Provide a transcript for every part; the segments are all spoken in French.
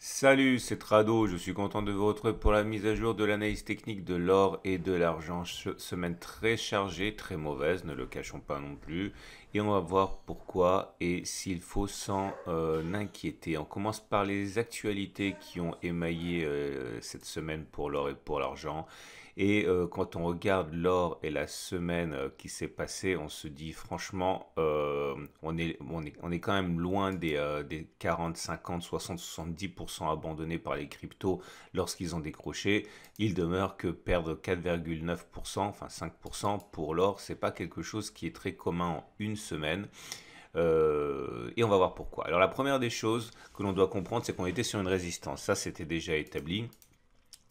Salut, c'est Trado, je suis content de vous retrouver pour la mise à jour de l'analyse technique de l'or et de l'argent. Semaine très chargée, très mauvaise, ne le cachons pas non plus. Et on va voir pourquoi et s'il faut s'en inquiéter. On commence par les actualités qui ont émaillé cette semaine pour l'or et pour l'argent. Et quand on regarde l'or et la semaine qui s'est passée, on se dit franchement, on est quand même loin des 40, 50, 60, 70% abandonnés par les cryptos lorsqu'ils ont décroché. Il demeure que perdre 4,9%, enfin 5% pour l'or, c'est pas quelque chose qui est très commun en une semaine. Et on va voir pourquoi. Alors la première des choses que l'on doit comprendre, c'est qu'on était sur une résistance. Ça, c'était déjà établi.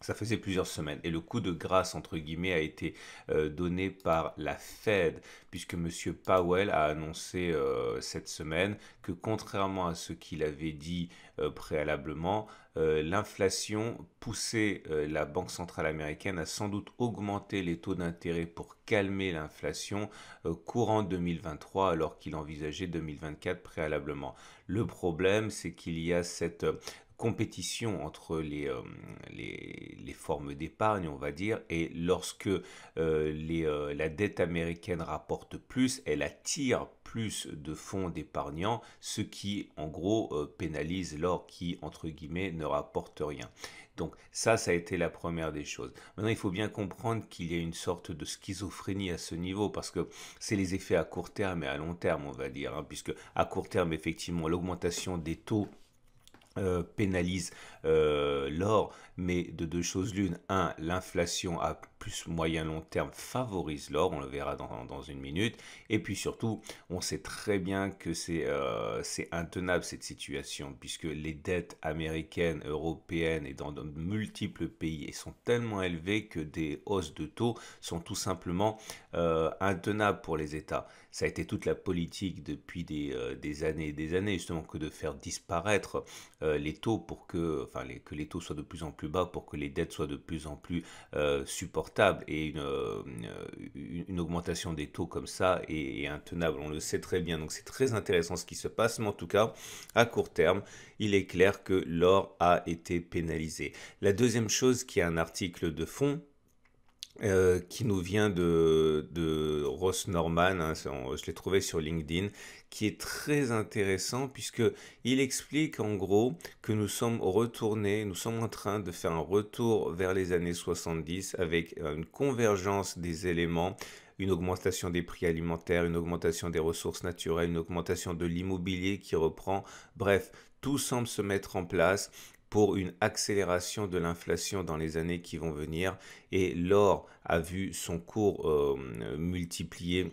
Ça faisait plusieurs semaines et le coup de grâce entre guillemets a été donné par la Fed puisque Monsieur Powell a annoncé cette semaine que contrairement à ce qu'il avait dit préalablement, l'inflation poussait la Banque centrale américaine à sans doute augmenter les taux d'intérêt pour calmer l'inflation courant 2023 alors qu'il envisageait 2024 préalablement. Le problème, c'est qu'il y a cette compétition entre les formes d'épargne, on va dire, et lorsque la dette américaine rapporte plus, elle attire plus de fonds d'épargnants, ce qui en gros pénalise l'or qui, entre guillemets, ne rapporte rien. Donc ça a été la première des choses. Maintenant, il faut bien comprendre qu'il y a une sorte de schizophrénie à ce niveau, parce que c'est les effets à court terme et à long terme, on va dire, hein, puisque à court terme, effectivement, l'augmentation des taux pénalise l'or, mais de deux choses l'une. Un, l'inflation à plus moyen long terme favorise l'or, on le verra dans une minute. Et puis surtout, on sait très bien que c'est intenable cette situation, puisque les dettes américaines, européennes et dans de multiples pays sont tellement élevées que des hausses de taux sont tout simplement intenables pour les États. Ça a été toute la politique depuis des années et des années, justement, que de faire disparaître les taux pour que les taux soient de plus en plus bas pour que les dettes soient de plus en plus supportables. Et une augmentation des taux comme ça est intenable, on le sait très bien. Donc c'est très intéressant ce qui se passe, mais en tout cas, à court terme, il est clair que l'or a été pénalisé. La deuxième chose, qui est un article de fond, qui nous vient de Ross Norman, hein, je l'ai trouvé sur LinkedIn, qui est très intéressant puisque il explique en gros que nous sommes retournés, nous sommes en train de faire un retour vers les années 70 avec une convergence des éléments, une augmentation des prix alimentaires, une augmentation des ressources naturelles, une augmentation de l'immobilier qui reprend. Bref, tout semble se mettre en place pour une accélération de l'inflation dans les années qui vont venir. Et l'or a vu son cours multiplié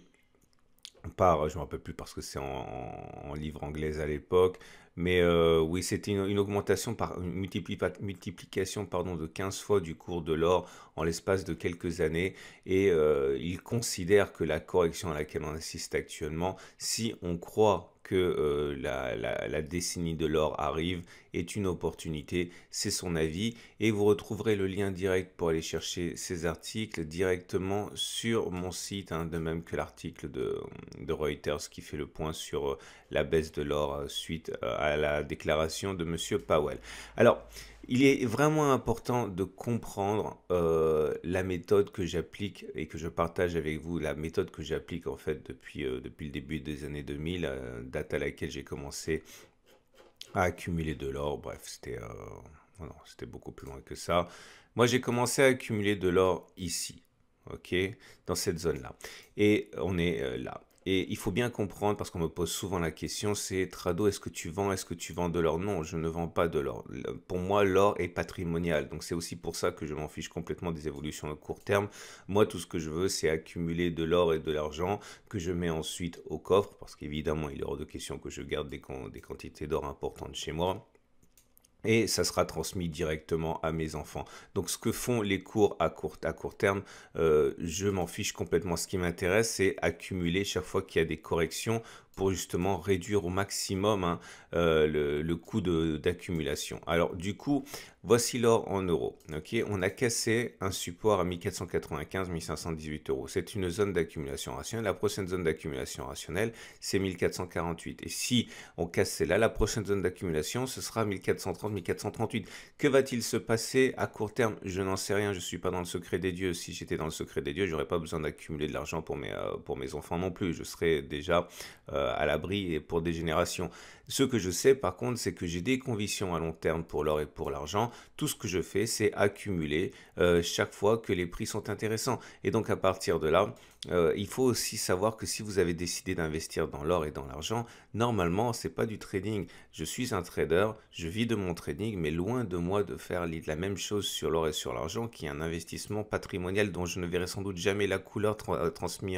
par, je ne me rappelle plus parce que c'est en livre anglaise à l'époque, mais oui, c'était une augmentation par une multiplication pardon, de 15 fois du cours de l'or en l'espace de quelques années. Et il considère que la correction à laquelle on assiste actuellement, si on croit que la décennie de l'or arrive, est une opportunité, c'est son avis. Et vous retrouverez le lien direct pour aller chercher ces articles directement sur mon site, hein, de même que l'article de Reuters qui fait le point sur la baisse de l'or suite à la déclaration de Monsieur Powell. Alors, il est vraiment important de comprendre la méthode que j'applique et que je partage avec vous, la méthode que j'applique en fait depuis le début des années 2000, date à laquelle j'ai commencé à accumuler de l'or. Bref, non, c'était beaucoup plus loin que ça. Moi, j'ai commencé à accumuler de l'or ici, ok, dans cette zone-là. Et on est là. Et il faut bien comprendre, parce qu'on me pose souvent la question, c'est Trado, est-ce que tu vends de l'or? Non, je ne vends pas de l'or. Pour moi, l'or est patrimonial. Donc c'est aussi pour ça que je m'en fiche complètement des évolutions à court terme. Moi, tout ce que je veux, c'est accumuler de l'or et de l'argent que je mets ensuite au coffre, parce qu'évidemment, il est hors de question que je garde des quantités d'or importantes chez moi. Et ça sera transmis directement à mes enfants. Donc ce que font les cours à court terme, je m'en fiche complètement. Ce qui m'intéresse, c'est accumuler chaque fois qu'il y a des corrections pour justement réduire au maximum hein, le coût d'accumulation. Alors du coup, voici l'or en euros. Okay, on a cassé un support à 1495, 1518 euros. C'est une zone d'accumulation rationnelle. La prochaine zone d'accumulation rationnelle, c'est 1448. Et si on casse celle-là, la prochaine zone d'accumulation, ce sera 1430, 1438. Que va-t-il se passer à court terme? Je n'en sais rien. Je ne suis pas dans le secret des dieux. Si j'étais dans le secret des dieux, j'aurais pas besoin d'accumuler de l'argent pour mes enfants non plus. Je serais déjà à l'abri et pour des générations. Ce que je sais par contre, c'est que j'ai des convictions à long terme pour l'or et pour l'argent. Tout ce que je fais, c'est accumuler chaque fois que les prix sont intéressants. Et donc à partir de là, il faut aussi savoir que si vous avez décidé d'investir dans l'or et dans l'argent, normalement, c'est pas du trading. Je suis un trader, je vis de mon trading, mais loin de moi de faire la même chose sur l'or et sur l'argent, qui est un investissement patrimonial dont je ne verrai sans doute jamais la couleur transmis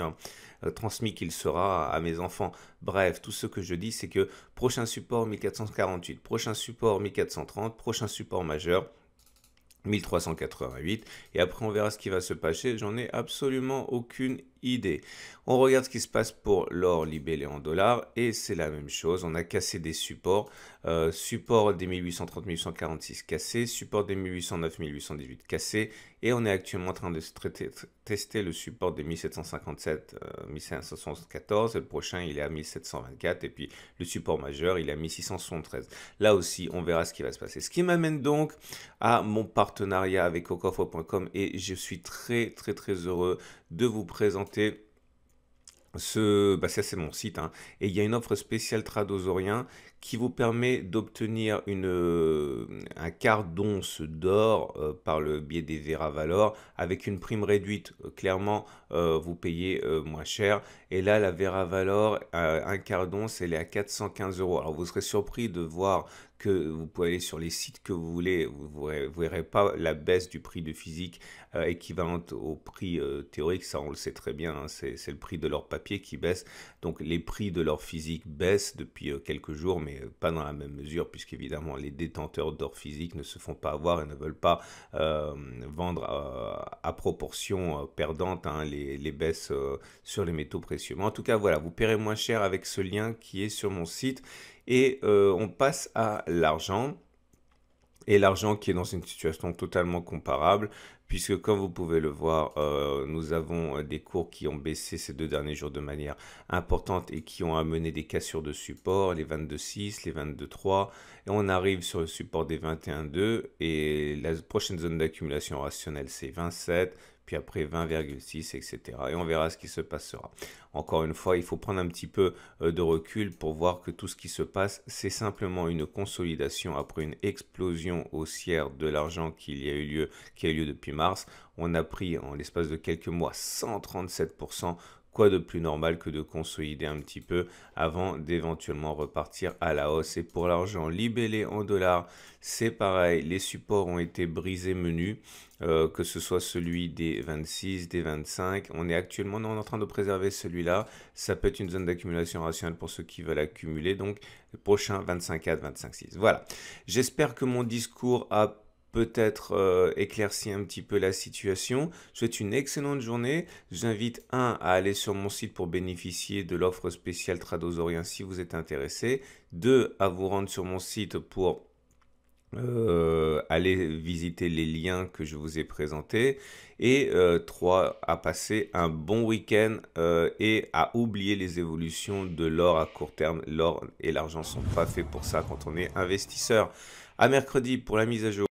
qu'il sera à mes enfants. Bref, tout ce que je dis, c'est que prochain support 1448, prochain support 1430, prochain support majeur 1388 et après on verra ce qui va se passer, j'en ai absolument aucune idée. On regarde ce qui se passe pour l'or libellé en dollars et c'est la même chose, on a cassé des supports, support des 1830-1846 cassé, support des 1809-1818 cassé et on est actuellement en train de tester le support des 1757-1574 et le prochain il est à 1724 et puis le support majeur il est à 1673. Là aussi on verra ce qui va se passer. Ce qui m'amène donc à mon partenariat avec Cocoffre.com et je suis très heureux de vous présenter ça c'est mon site hein, et il y a une offre spéciale Tradosorien qui vous permet d'obtenir un quart d'once d'or par le biais des Vera Valor avec une prime réduite. Clairement, vous payez moins cher. Et là, la Vera Valor, un quart d'once, elle est à 415 euros. Alors, vous serez surpris de voir que vous pouvez aller sur les sites que vous voulez. Vous ne verrez pas la baisse du prix de physique équivalente au prix théorique. Ça, on le sait très bien. Hein, c'est le prix de l'or papier qui baisse. Donc, les prix de l'or physique baissent depuis quelques jours, mais pas dans la même mesure, puisqu'évidemment les détenteurs d'or physique ne se font pas avoir et ne veulent pas vendre à proportion perdante hein, les baisses sur les métaux précieux. Mais en tout cas, voilà, vous paierez moins cher avec ce lien qui est sur mon site. Et on passe à l'argent. Et l'argent qui est dans une situation totalement comparable, puisque comme vous pouvez le voir, nous avons des cours qui ont baissé ces 2 derniers jours de manière importante et qui ont amené des cassures de support, les 22,6, les 22,3, et on arrive sur le support des 21,2, et la prochaine zone d'accumulation rationnelle c'est 27, puis après 20,6, etc. Et on verra ce qui se passera. Encore une fois, il faut prendre un petit peu de recul pour voir que tout ce qui se passe, c'est simplement une consolidation après une explosion haussière de l'argent qui a eu lieu depuis mars. On a pris en l'espace de quelques mois 137%. Quoi de plus normal que de consolider un petit peu avant d'éventuellement repartir à la hausse. Et pour l'argent libellé en dollars, c'est pareil. Les supports ont été brisés menus, que ce soit celui des 26, des 25. On est en train de préserver celui-là. Ça peut être une zone d'accumulation rationnelle pour ceux qui veulent accumuler. Donc, le prochain 25,4, 25,6. Voilà. J'espère que mon discours a peut-être éclaircir un petit peu la situation. Je vous souhaite une excellente journée. Je vous invite à aller sur mon site pour bénéficier de l'offre spéciale Tradosorien si vous êtes intéressé. 2, à vous rendre sur mon site pour aller visiter les liens que je vous ai présentés. Et 3, à passer un bon week-end et à oublier les évolutions de l'or à court terme. L'or et l'argent ne sont pas faits pour ça quand on est investisseur. À mercredi pour la mise à jour.